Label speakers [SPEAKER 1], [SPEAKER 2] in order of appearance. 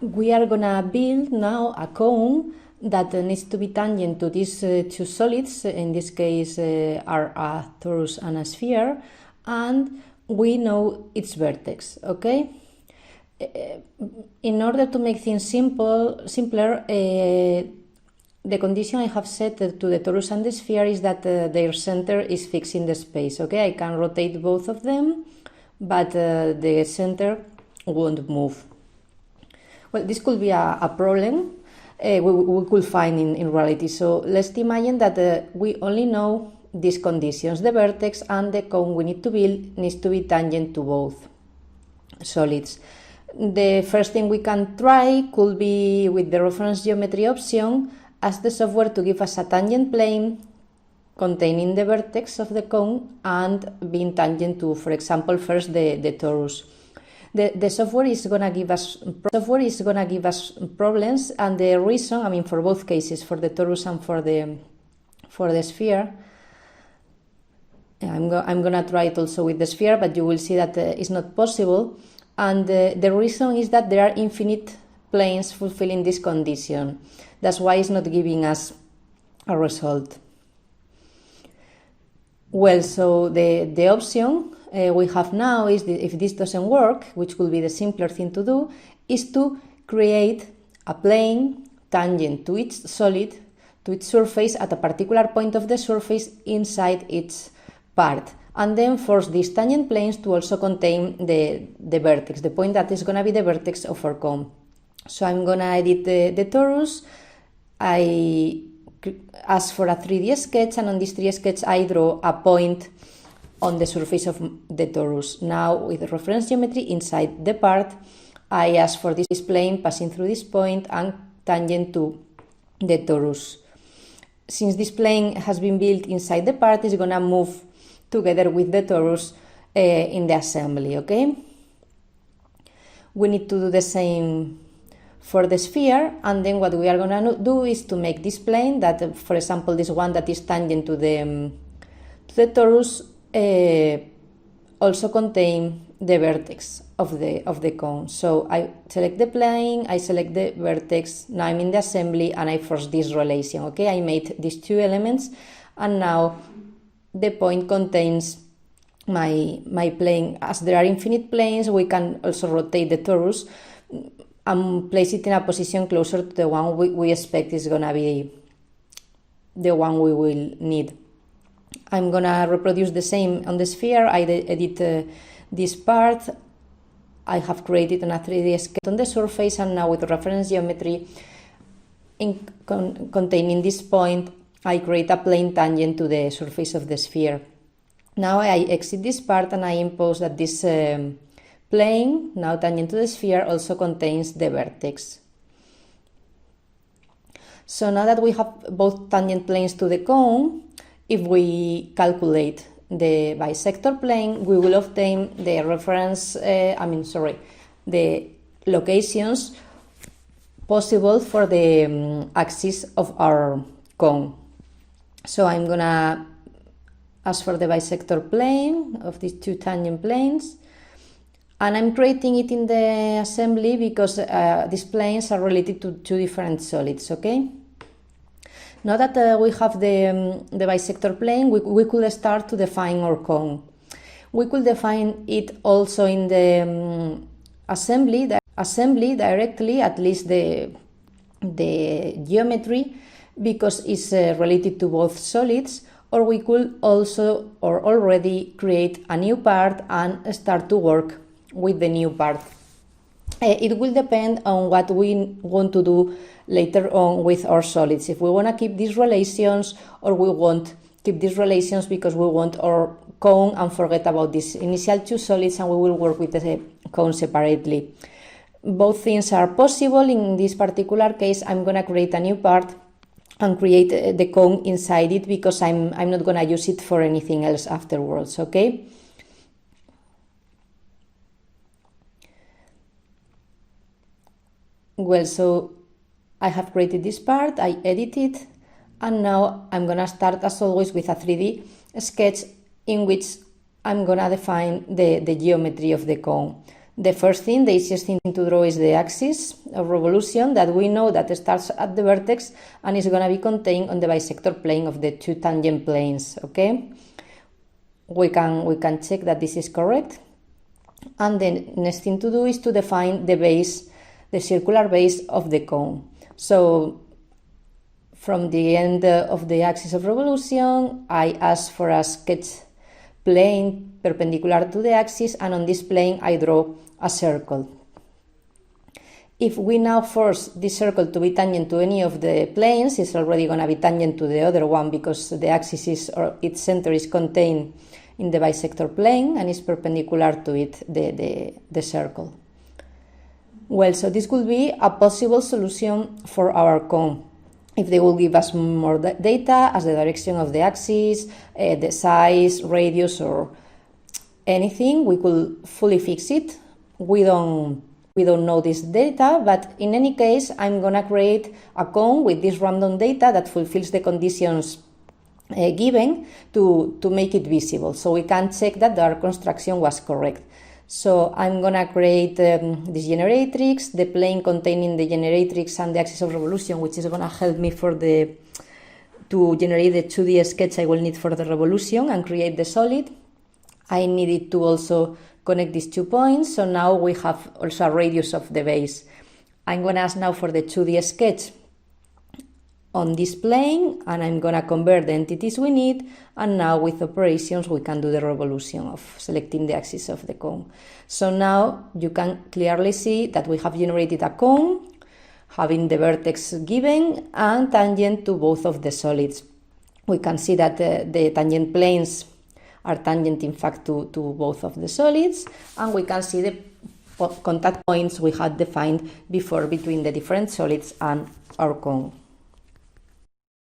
[SPEAKER 1] We are gonna build now a cone that needs to be tangent to these two solids, in this case are a torus and a sphere, and we know its vertex, okay? In order to make things simpler, the condition I have set to the torus and the sphere is that their center is fixed in the space, okay? I can rotate both of them, but the center won't move. Well, this could be a problem we could find in reality. So let's imagine that we only know these conditions. The vertex and the cone we need to build needs to be tangent to both solids. The first thing we can try could be with the reference geometry option, ask the software to give us a tangent plane containing the vertex of the cone and being tangent to, for example, first the torus. The software is gonna give us problems, and the reason, I mean, for both cases, for the torus and for the sphere. I'm gonna try it also with the sphere, but you will see that it's not possible. And the reason is that there are infinite planes fulfilling this condition. That's why it's not giving us a result. Well, so the option we have now is, if this doesn't work, which will be the simpler thing to do, is to create a plane tangent to each solid, to its surface at a particular point of the surface inside its part, and then force these tangent planes to also contain the vertex, the point that is going to be the vertex of our cone. So I'm going to edit the torus. I ask for a 3D sketch, and on this 3D sketch I draw a point on the surface of the torus. Now with the reference geometry inside the part, I ask for this plane passing through this point and tangent to the torus. Since this plane has been built inside the part, it's going to move together with the torus in the assembly, okay? We need to do the same for the sphere, and then what we are going to do is to make this plane that, for example, this one that is tangent to the torus also contain the vertex of the cone. So I select the plane, I select the vertex, now I'm in the assembly and I force this relation, okay? I made these two elements, and now the point contains my plane. As there are infinite planes, we can also rotate the torus and place it in a position closer to the one we expect is going to be the one we will need. I'm going to reproduce the same on the sphere. I edit this part. I have created a 3D sketch on the surface, and now with reference geometry containing this point, I create a plane tangent to the surface of the sphere. Now I exit this part and I impose that this plane, now tangent to the sphere, also contains the vertex. So now that we have both tangent planes to the cone, if we calculate the bisector plane, we will obtain the reference, the locations possible for the axis of our cone. So I'm gonna ask for the bisector plane of these two tangent planes, and I'm creating it in the assembly because these planes are related to two different solids, okay? Now that we have the bisector plane, we could start to define our cone. We could define it also in the assembly directly, at least the geometry, because it's related to both solids, or we could also or already create a new part and start to work with the new part. It will depend on what we want to do later on with our solids. If we want to keep these relations, or we won't keep these relations because we want our cone and forget about these initial two solids, and we will work with the cone separately. Both things are possible. In this particular case, I'm going to create a new part and create the cone inside it because I'm not going to use it for anything else afterwards, okay? Well, so I have created this part, I edit it, and now I'm going to start, as always, with a 3D sketch in which I'm going to define the geometry of the cone. The first thing, the easiest thing to draw is the axis of revolution that we know that starts at the vertex and is going to be contained on the bisector plane of the two tangent planes, okay? We can check that this is correct. And the next thing to do is to define the base, the circular base of the cone. So from the end of the axis of revolution, I ask for a sketch plane perpendicular to the axis, and on this plane I draw a circle. If we now force this circle to be tangent to any of the planes, it's already going to be tangent to the other one because the axis is, or its center is contained in the bisector plane and is perpendicular to it, the circle. Well, so this could be a possible solution for our cone. If they will give us more data as the direction of the axis, the size, radius, or anything, we could fully fix it. We don't know this data, but in any case, I'm gonna create a cone with this random data that fulfills the conditions given to make it visible, so we can check that our construction was correct. So I'm gonna create this generatrix, the plane containing the generatrix and the axis of revolution, which is gonna help me to generate the 2D sketch I will need for the revolution and create the solid. I needed to also connect these 2 points, so now we have also a radius of the base. I'm gonna ask now for the 2D sketch on this plane, and I'm gonna convert the entities we need, and now with operations we can do the revolution of selecting the axis of the cone. So now you can clearly see that we have generated a cone having the vertex given and tangent to both of the solids. We can see that the tangent planes are tangent in fact to both of the solids, and we can see the contact points we had defined before between the different solids and our cone.